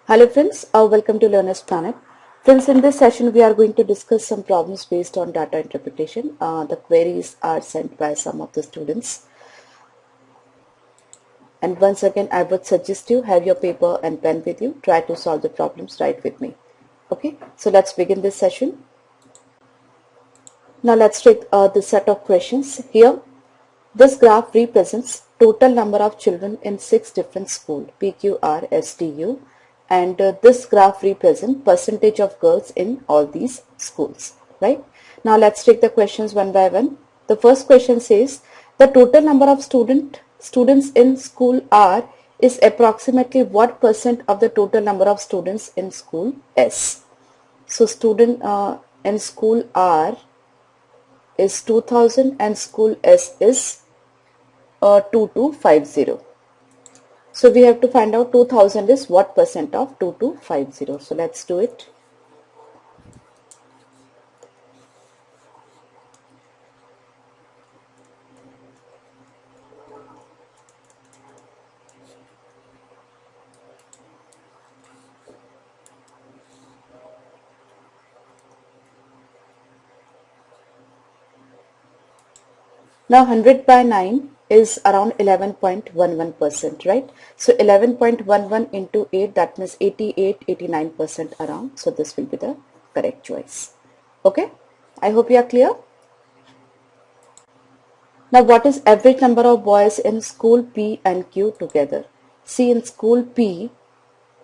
Hello friends, welcome to Learner's Planet. Friends, in this session we are going to discuss some problems based on data interpretation. The queries are sent by some of the students. And once again, I would suggest you have your paper and pen with you. Try to solve the problems right with me. Okay, so let's begin this session. Now let's take the set of questions here. This graph represents total number of children in 6 different schools, PQR, STU, and this graph represents percentage of girls in all these schools, right? Now let's take the questions one by one. The first question says the total number of students in school R is approximately what percent of the total number of students in school S? So student in school R is 2000 and school S is 2250. So we have to find out 2000 is what percent of 2250. So let's do it. Now 100 by 9 is around 11.11%, right? So 11.11 into 8, that means 88-89% around. So this will be the correct choice. Okay, I hope you are clear. Now what is average number of boys in school P and Q together? See, in school P,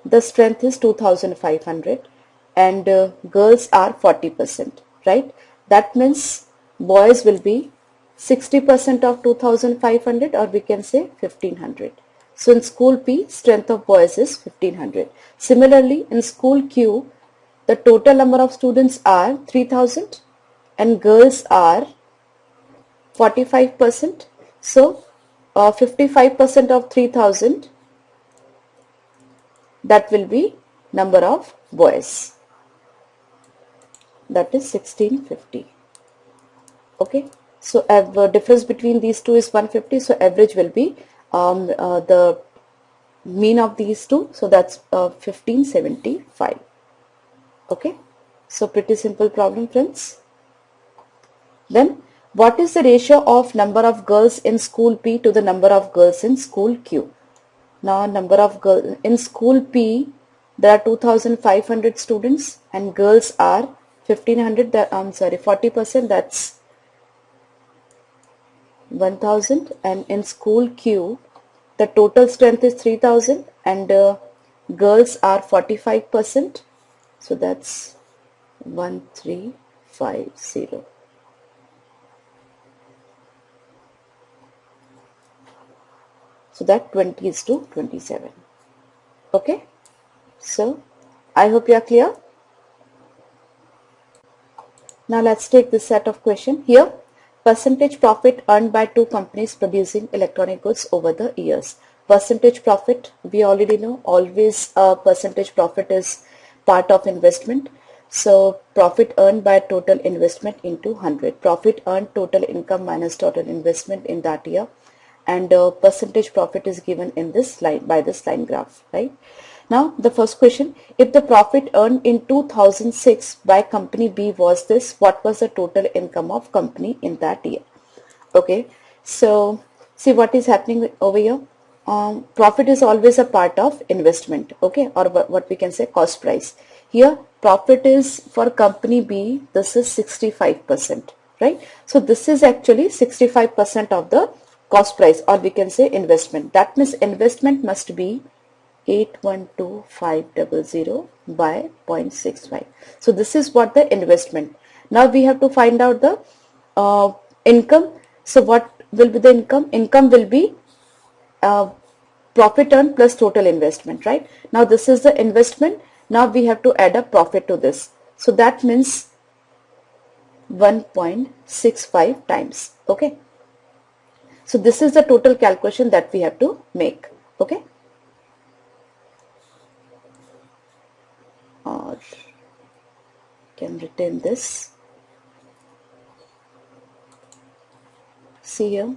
the strength is 2500 and girls are 40%, right? That means boys will be 60% of 2500, or we can say 1500. So in school P, strength of boys is 1500. Similarly, in school Q, the total number of students are 3000 and girls are 45%. So 55% of 3000, that will be number of boys, that is 1650. Okay, so difference between these two is 150, so average will be the mean of these two, so that's 1575. Okay, so pretty simple problem, friends. Then what is the ratio of number of girls in school P to the number of girls in school Q? Now number of girls in school P, there are 2500 students and girls are 1500. I'm sorry, 40%, that's 1000, and in school Q the total strength is 3000 and girls are 45%, so that's 1350. So that 20 is to 27. Okay, so I hope you are clear. Now let's take this set of question here. Percentage profit earned by two companies producing electronic goods over the years. Percentage profit, we already know, always percentage profit is part of investment. So profit earned by total investment into 100. Profit earned total income minus total investment in that year, and percentage profit is given in this line by this line graph, right? Now the first question, if the profit earned in 2006 by company B was this, what was the total income of company in that year? Okay, so see what is happening over here. Profit is always a part of investment, okay, or what we can say cost price. Here profit is for company B, this is 65%, right? So this is actually 65% of the cost price, or we can say investment. That means investment must be 812500 by 0.65. So this is what the investment. Now we have to find out the income. So what will be the income? Income will be profit earned plus total investment, right? Now this is the investment. Now we have to add a profit to this. So that means 1.65 times. Okay. So this is the total calculation that we have to make. Okay. Or can retain this. See here,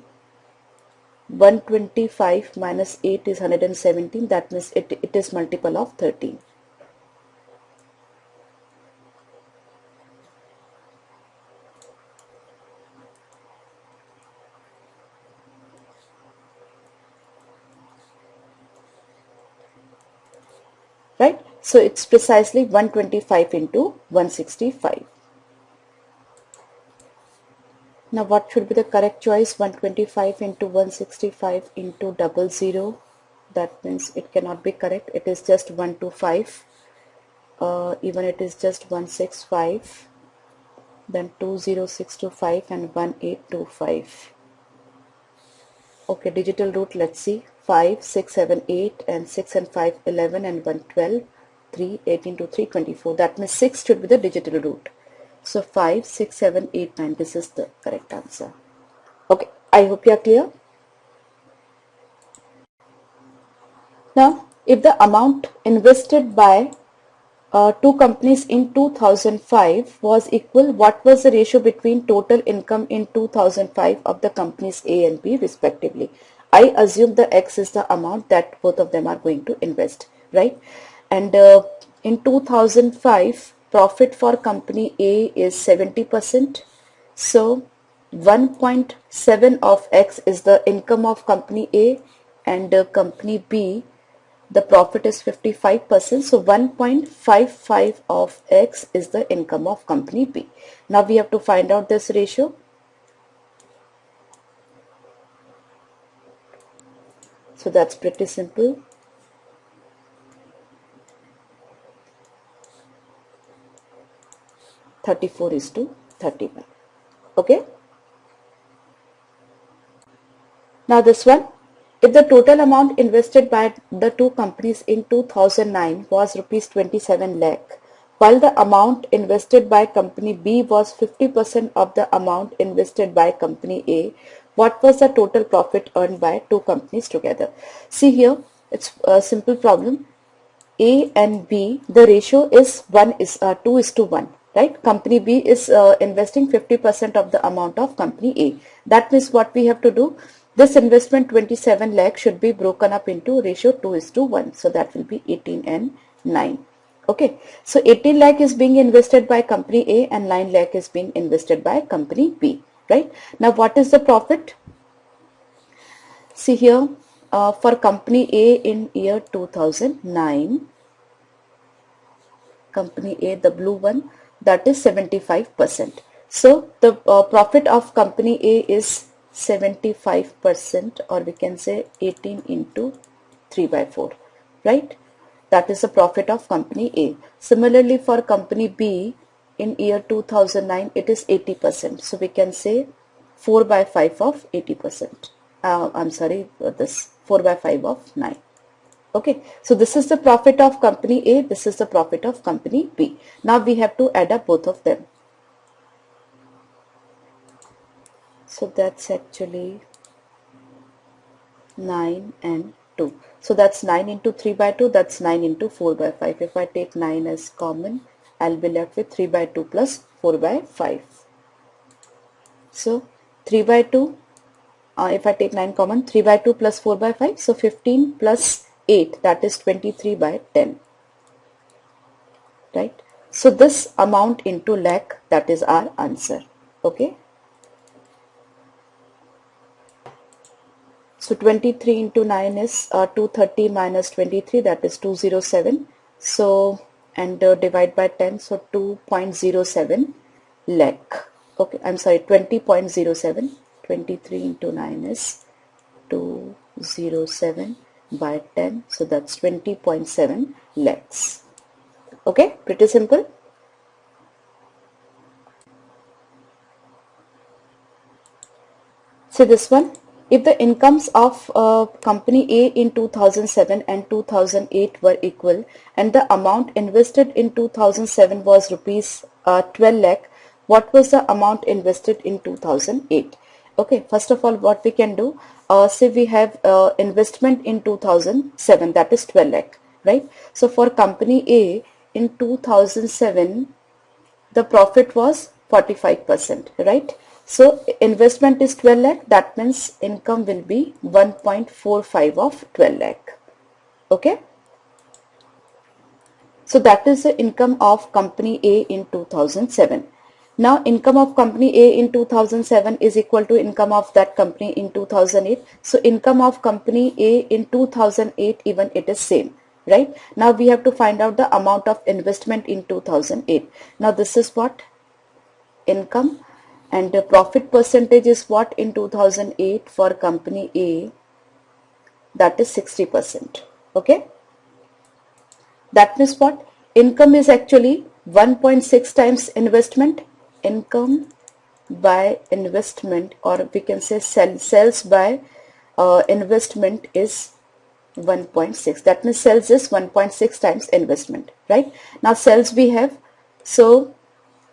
125 minus 8 is 117. That means it is multiple of 13. right? So it's precisely 125 into 165. Now what should be the correct choice? 125 into 165 into 00. That means it cannot be correct. It is just 125. Even it is just 165. Then 20625 and 1825. Okay, digital root, let's see. 5, 6, 7, 8 and 6 and 5, 11 and 1, 12. 3, 18 to 3, 24. That means 6 should be the digital root. So 5, 6, 7, 8, 9. This is the correct answer. Okay, I hope you are clear. Now, if the amount invested by two companies in 2005 was equal, what was the ratio between total income in 2005 of the companies A and B respectively? I assume the X is the amount that both of them are going to invest, right? And in 2005, profit for company A is 70%. So 1.7 of X is the income of company A, and company B, the profit is 55%. So 1.55 of X is the income of company B. Now we have to find out this ratio. So that's pretty simple. (34:31). Okay. Now this one. If the total amount invested by the two companies in 2009 was rupees 27 lakh, while the amount invested by company B was 50% of the amount invested by company A, what was the total profit earned by two companies together? See here, it's a simple problem. A and B, the ratio is 2:1, right? Company B is investing 50% of the amount of company A. That means what we have to do, this investment 27 lakh should be broken up into ratio 2:1. So that will be 18 and 9. Okay. So 18 lakh is being invested by company A and 9 lakh is being invested by company B, right? Now what is the profit? See here, for company A in year 2009, company A, the blue one, that is 75%. So the profit of company A is 75%, or we can say 18 into 3/4, right? That is the profit of company A. Similarly for company B in year 2009, it is 80%. So we can say 4/5 of 80%. I'm sorry, this 4/5 of 9. Okay, so this is the profit of company A, this is the profit of company B. Now we have to add up both of them. So that's actually 9 and 2. So that's 9 into 3/2, that's 9 into 4/5. If I take 9 as common, I'll be left with 3/2 plus 4/5. So 3/2, if I take 9 common, 3/2 plus 4/5, so 15 plus 8, that is 23/10, right? So this amount into lakh, that is our answer. Okay. So 23 into 9 is 230 minus 23, that is 207. So and divide by 10, so 2.07 lakh. Okay, I'm sorry, 20.07. 23 into 9 is 207 by 10, so that's 20.7 lakhs. Okay, pretty simple. So this one, if the incomes of company A in 2007 and 2008 were equal and the amount invested in 2007 was rupees 12 lakh, what was the amount invested in 2008? Okay, first of all, what we can do, say we have investment in 2007, that is 12 lakh, right? So for company A in 2007, the profit was 45%, right? So investment is 12 lakh, that means income will be 1.45 of 12 lakh. Okay. So that is the income of company A in 2007. Now income of company A in 2007 is equal to income of that company in 2008. So income of company A in 2008, even it is same. right? Now we have to find out the amount of investment in 2008. Now this is what? Income, and the profit percentage is what in 2008 for company A? That is 60%. Okay, that means what? Income is actually 1.6 times investment. Income by investment, or we can say sales by investment is 1.6. That means sales is 1.6 times investment, right? Now sales we have, so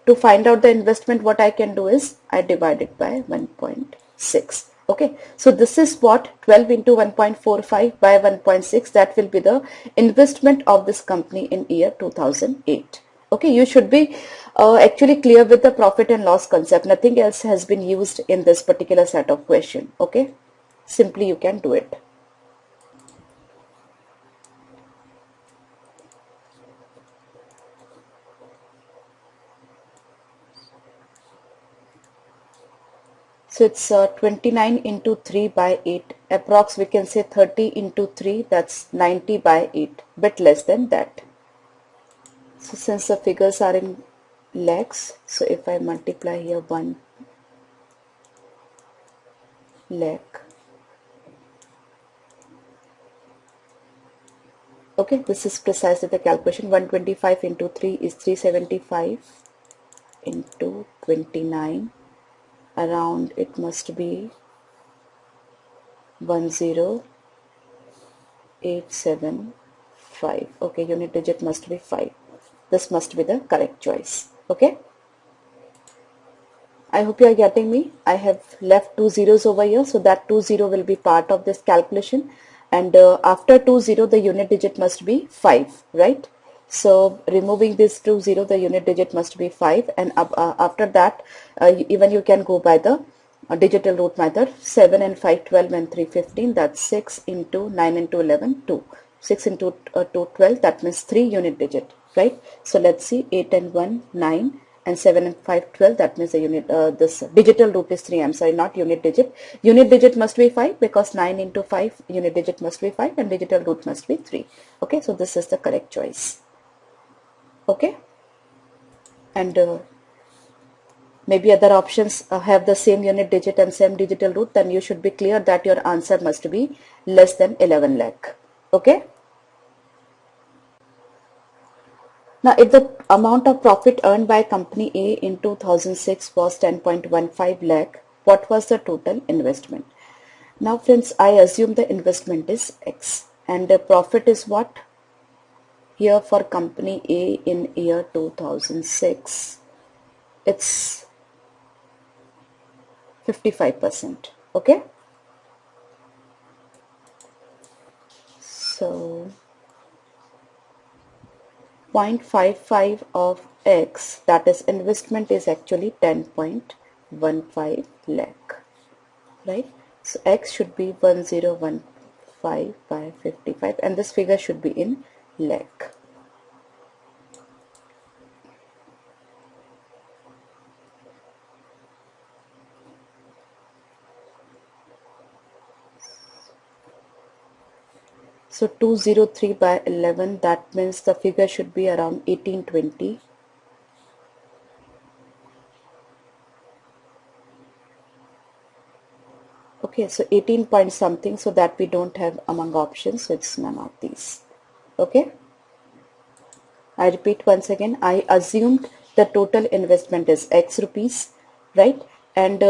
to find out the investment, what I can do is I divide it by 1.6. Okay, so this is what 12 into 1.45 by 1.6, that will be the investment of this company in year 2008. Okay, you should be actually clear with the profit and loss concept. Nothing else has been used in this particular set of question. Okay, simply you can do it. So it's 29 into 3 by 8, approx we can say 30 into 3, that's 90 by 8, bit less than that. So since the figures are in lakhs, so if I multiply here 1 lakh, okay, this is precisely the calculation. 125 into 3 is 375 into 29, around it must be 10875. Okay, unit digit must be 5. This must be the correct choice. Okay, I hope you are getting me. I have left 2 zeros over here, so that 2 zero will be part of this calculation, and after 2 zero the unit digit must be 5, right? So removing this 2 zero, the unit digit must be 5, and after that even you can go by the digital root method. 7 and 5 12 and 3 15, that's 6 into 9 into 11 2. 6 into 2 12, that means 3 unit digit, right? So let's see, 8 and 1 9, and 7 and 5 12, that means the unit this digital root is 3. I'm sorry, not unit digit. Unit digit must be 5 because 9 into 5, unit digit must be 5, and digital root must be 3. Okay, so this is the correct choice. Okay, and maybe other options have the same unit digit and same digital root, then you should be clear that your answer must be less than 11 lakh. Okay, now if the amount of profit earned by company A in 2006 was 10.15 lakh, what was the total investment? Now friends, I assume the investment is X, and the profit is what? Here for company A in year 2006, it's 55%. Okay, so 0.55 of X, that is investment, is actually 10.15 lakh, right? So X should be 1015 by 55, and this figure should be in lakh. So 203 by 11, that means the figure should be around 1820. Okay, so 18 point something, so that we don't have among options, so it's none of these. Okay, I repeat once again, I assumed the total investment is X rupees, right? And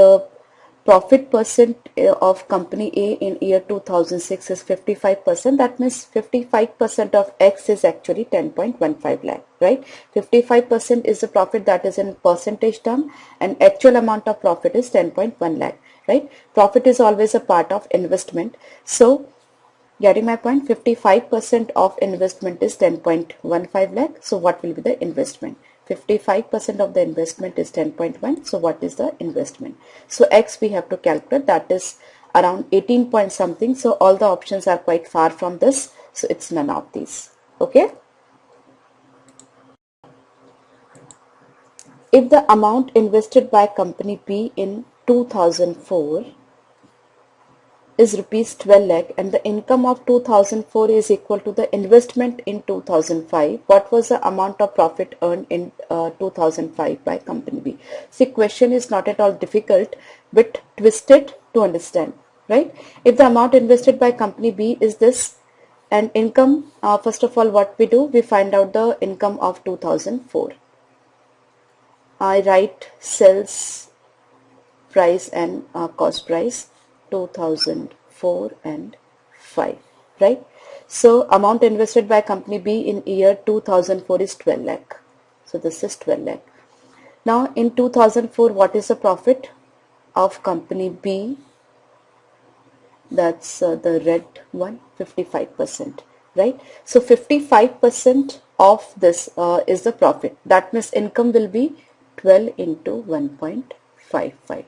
profit percent of company A in year 2006 is 55%. That means 55% of X is actually 10.15 lakh, right? 55% is the profit, that is in percentage term, and actual amount of profit is 10.1 lakh, right? Profit is always a part of investment. So getting my point, 55% of investment is 10.15 lakh. So what will be the investment? 55% of the investment is 10.1. So what is the investment? So X we have to calculate, that is around 18 point something. So all the options are quite far from this. So it's none of these. Okay. If the amount invested by company B in 2004 is rupees 12 lakh and the income of 2004 is equal to the investment in 2005, what was the amount of profit earned in 2005 by company B? See, question is not at all difficult but twisted to understand, right? If the amount invested by company B is this and income, first of all what we do, we find out the income of 2004. I write sales price and cost price 2004 and 5, right? So amount invested by company B in year 2004 is 12 lakh. So this is 12 lakh. Now in 2004, what is the profit of company B? That's the red one, 55%, right? So 55% of this is the profit. That means income will be 12 into 1.55.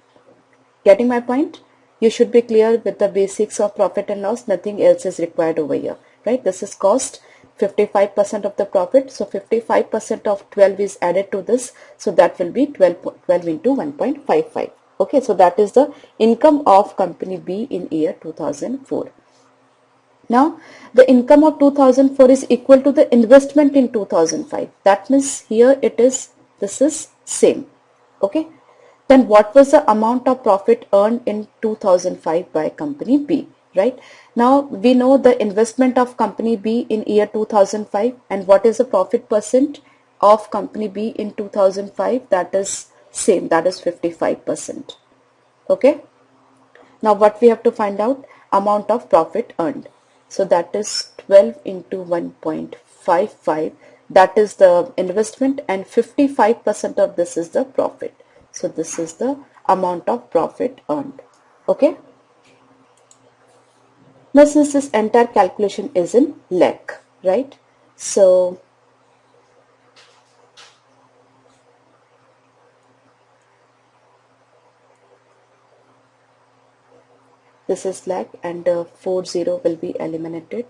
Getting my point? You should be clear with the basics of profit and loss. Nothing else is required over here, right? This is cost, 55% of the profit. So 55% of 12 is added to this. So that will be 12 into 1.55. Okay, so that is the income of company B in year 2004. Now, the income of 2004 is equal to the investment in 2005. That means here it is, this is same. Okay. Then what was the amount of profit earned in 2005 by company B, right? Now, we know the investment of company B in year 2005 and what is the profit percent of company B in 2005? That is same, that is 55%. Okay. Now what we have to find out? Amount of profit earned. So that is 12 into 1.55. That is the investment and 55% of this is the profit. So this is the amount of profit earned. Okay. Now since this entire calculation is in lakh, right? So this is lakh and 40 will be eliminated.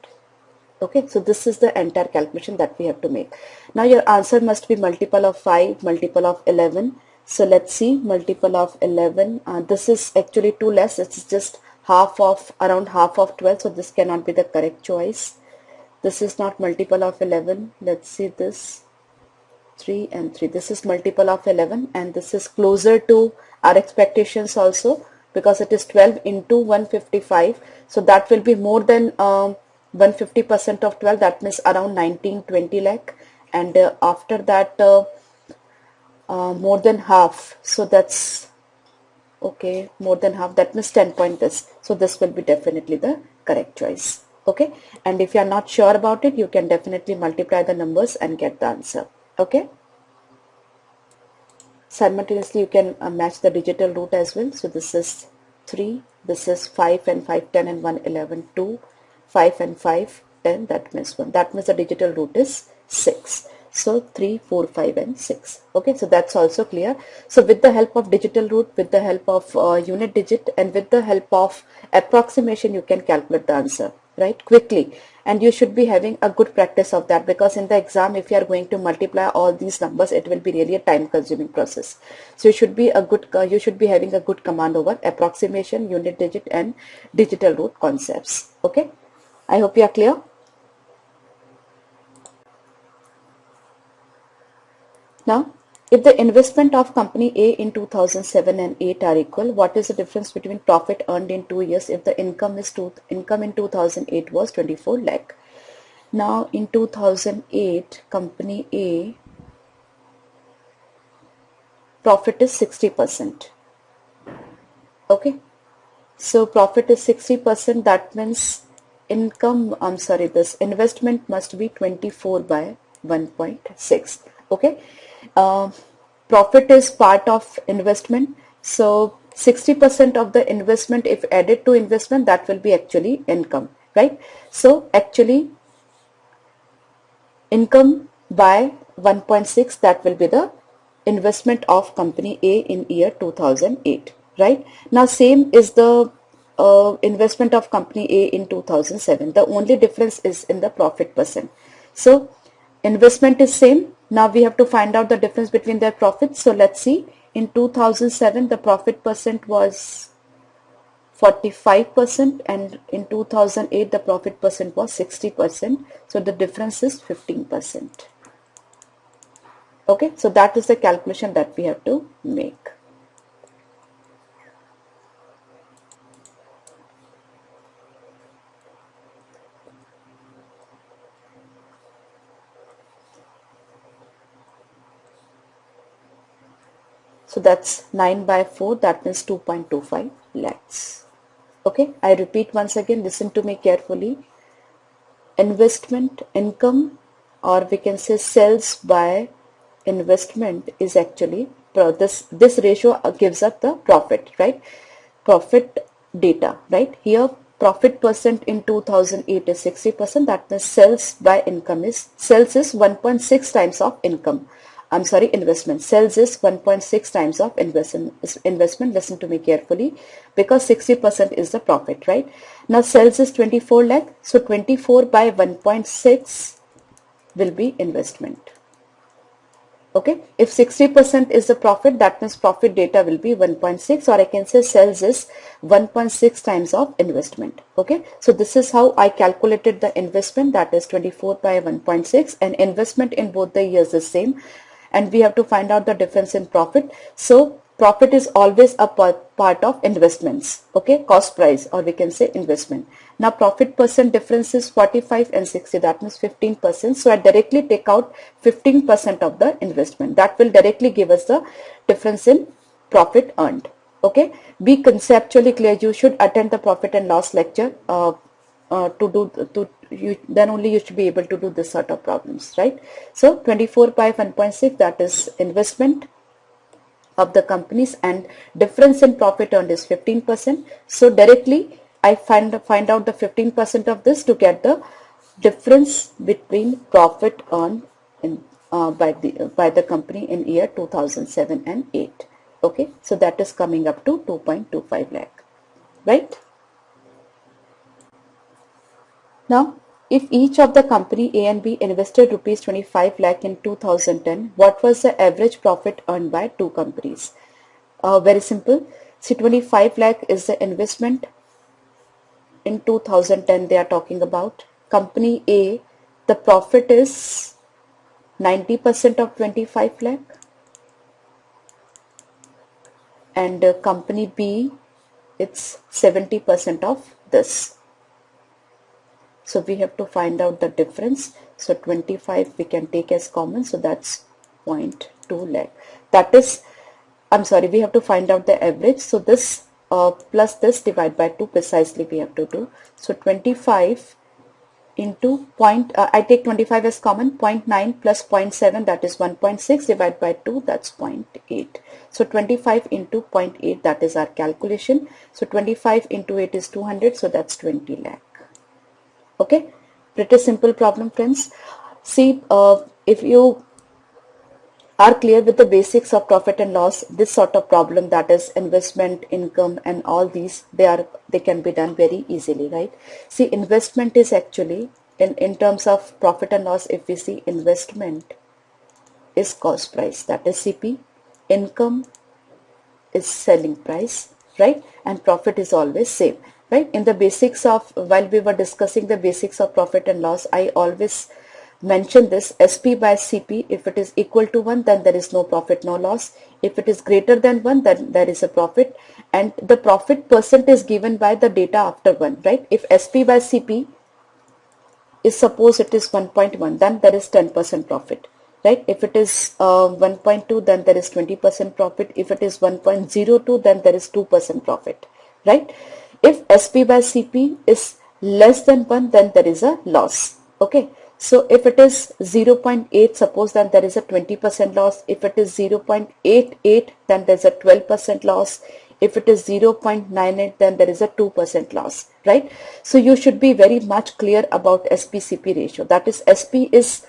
Okay, so this is the entire calculation that we have to make. Now your answer must be multiple of 5, multiple of 11. So let's see, multiple of 11. This is actually too less. It's just half of, around half of 12. So this cannot be the correct choice. This is not multiple of 11. Let's see this. 3 and 3. This is multiple of 11 and this is closer to our expectations also, because it is 12 into 155. So that will be more than 150% of 12. That means around 19-20 lakh. And after that more than half. So that's okay, more than half. That means 10 point this. So this will be definitely the correct choice. Okay. And if you are not sure about it, you can definitely multiply the numbers and get the answer. Okay. Simultaneously, you can match the digital root as well. So this is 3, this is 5 and 5, 10 and 1, 11, 2, 5 and 5, 10, that means 1. That means the digital root is 6. So 3, 4, 5 and 6. Okay, so that's also clear. So with the help of digital root, with the help of unit digit and with the help of approximation, you can calculate the answer, right, quickly. And you should be having a good practice of that, because in the exam, if you are going to multiply all these numbers, it will be really a time consuming process. So you should be having a good command over approximation, unit digit and digital root concepts. Okay, I hope you are clear. Now, if the investment of company A in 2007 and 8 are equal, what is the difference between profit earned in 2 years if the income in 2008 was 24 lakh? Now, in 2008, company A profit is 60%. Okay, so profit is 60%. That means this investment must be 24 by 1.6. Okay. Profit is part of investment, so 60% of the investment, if added to investment, that will be actually income, right? So actually income by 1.6, that will be the investment of company A in year 2008, right? Now same is the investment of company A in 2007. The only difference is in the profit percent. So investment is same. Now we have to find out the difference between their profits. So let's see, in 2007 the profit percent was 45%, and in 2008 the profit percent was 60%. So the difference is 15%. Okay, so that is the calculation that we have to make. So that's 9 by 4, that means 2.25 lakhs. Okay, I repeat once again, listen to me carefully. Investment income, or we can say sales by investment, is actually this ratio gives us the profit, right? Profit data, right? Here profit percent in 2008 is 60%, that means sales by income is, sales is 1.6 times of income. I'm sorry, investment. Sales is 1.6 times of investment. Listen to me carefully, because 60% is the profit, right? Now sales is 24 lakh. So 24 by 1.6 will be investment. Okay. If 60% is the profit, that means profit data will be 1.6, or I can say sales is 1.6 times of investment. Okay. So this is how I calculated the investment, that is 24 by 1.6, and investment in both the years is same. And we have to find out the difference in profit. So profit is always a part of investments. Okay, cost price, or we can say investment. Now profit percent difference is 45 and 60, that means 15%. So I directly take out 15% of the investment. That will directly give us the difference in profit earned. Okay, be conceptually clear. You should attend the profit and loss lecture then only you should be able to do this sort of problems, right? So 24 by 1.6, that is investment of the companies, and difference in profit earned is 15%. So directly I find out the 15% of this to get the difference between profit earned in by the company in year 2007 and 8. Okay, so that is coming up to 2.25 lakh, right? Now, if each of the company A and B invested rupees 25 lakh in 2010, what was the average profit earned by two companies? Very simple. See, 25 lakh is the investment in 2010 they are talking about. Company A, the profit is 90% of 25 lakh, and company B, it's 70% of this. So we have to find out the difference. So 25 we can take as common, so that's 0.2 lakh. That is, I'm sorry, we have to find out the average. So this plus this divide by 2 precisely we have to do. So 25 into I take 25 as common, 0.9 plus 0.7, that is 1.6, divide by 2, that's 0.8. So 25 into 0.8, that is our calculation. So 25 into 8 is 200, so that's 20 lakh. Okay, pretty simple problem, friends. See, if you are clear with the basics of profit and loss, this sort of problem, that is investment, income, and all these, they can be done very easily, right? See, investment is actually in terms of profit and loss. If we see, investment is cost price, that is CP. Income is selling price, right? And profit is always same. Right? In the basics of, while we were discussing the basics of profit and loss, I always mention this: SP by CP. If it is equal to 1, then there is no profit, no loss. If it is greater than 1, then there is a profit. And the profit percent is given by the data after 1, right? If SP by CP is, suppose it is 1.1, then there is 10% profit. Right? If it is 1.2, then there is 20% profit. If it is 1.02, then there is 2% profit. Right? If SP by CP is less than 1, then there is a loss. Okay. So if it is 0.8, suppose, then there is a 20% loss. If it is 0.88, then there is a 12% loss. If it is 0.98, then there is a 2% loss. Right? So you should be very much clear about SP-CP ratio. That is, SP is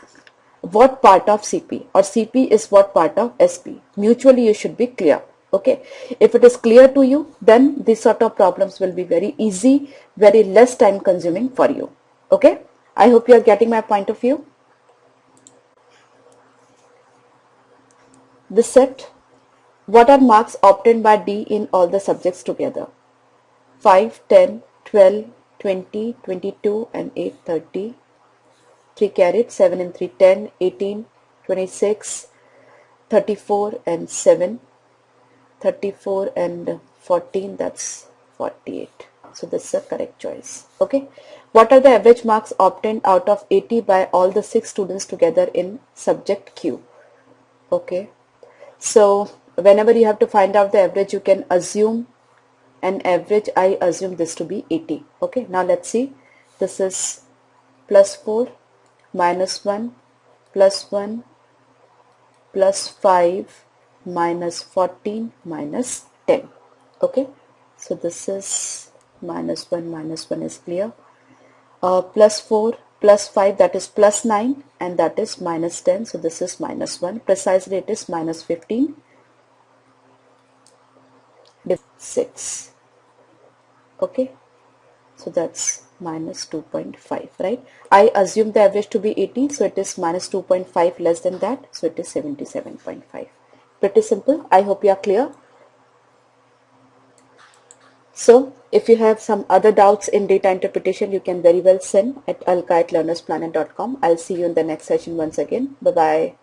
what part of CP, or CP is what part of SP. Mutually you should be clear. Okay, if it is clear to you, then these sort of problems will be very easy, very less time consuming for you. Okay, I hope you are getting my point of view. This set, what are marks obtained by D in all the subjects together? 5, 10, 12, 20, 22 and 8, 30. 3 carried, 7 and 3, 10, 18, 26, 34 and 7, 34 and 14, that's 48. So this is the correct choice. Okay. What are the average marks obtained out of 80 by all the 6 students together in subject Q? Okay. So whenever you have to find out the average, you can assume an average. I assume this to be 80. Okay. Now let's see. This is plus 4, minus 1, plus 1, plus 5, minus 14, minus 10. Okay. So this is minus 1 is clear. Plus 4, plus 5, that is plus 9, and that is minus 10. So this is minus 1. Precisely it is minus 15. 6. Okay. So that's minus 2.5, right? I assume the average to be 80, so it is minus 2.5 less than that, so it is 77.5. Pretty simple. I hope you are clear. So if you have some other doubts in data interpretation, you can very well send at alka@learnersplanet.com. I'll see you in the next session once again. Bye-bye.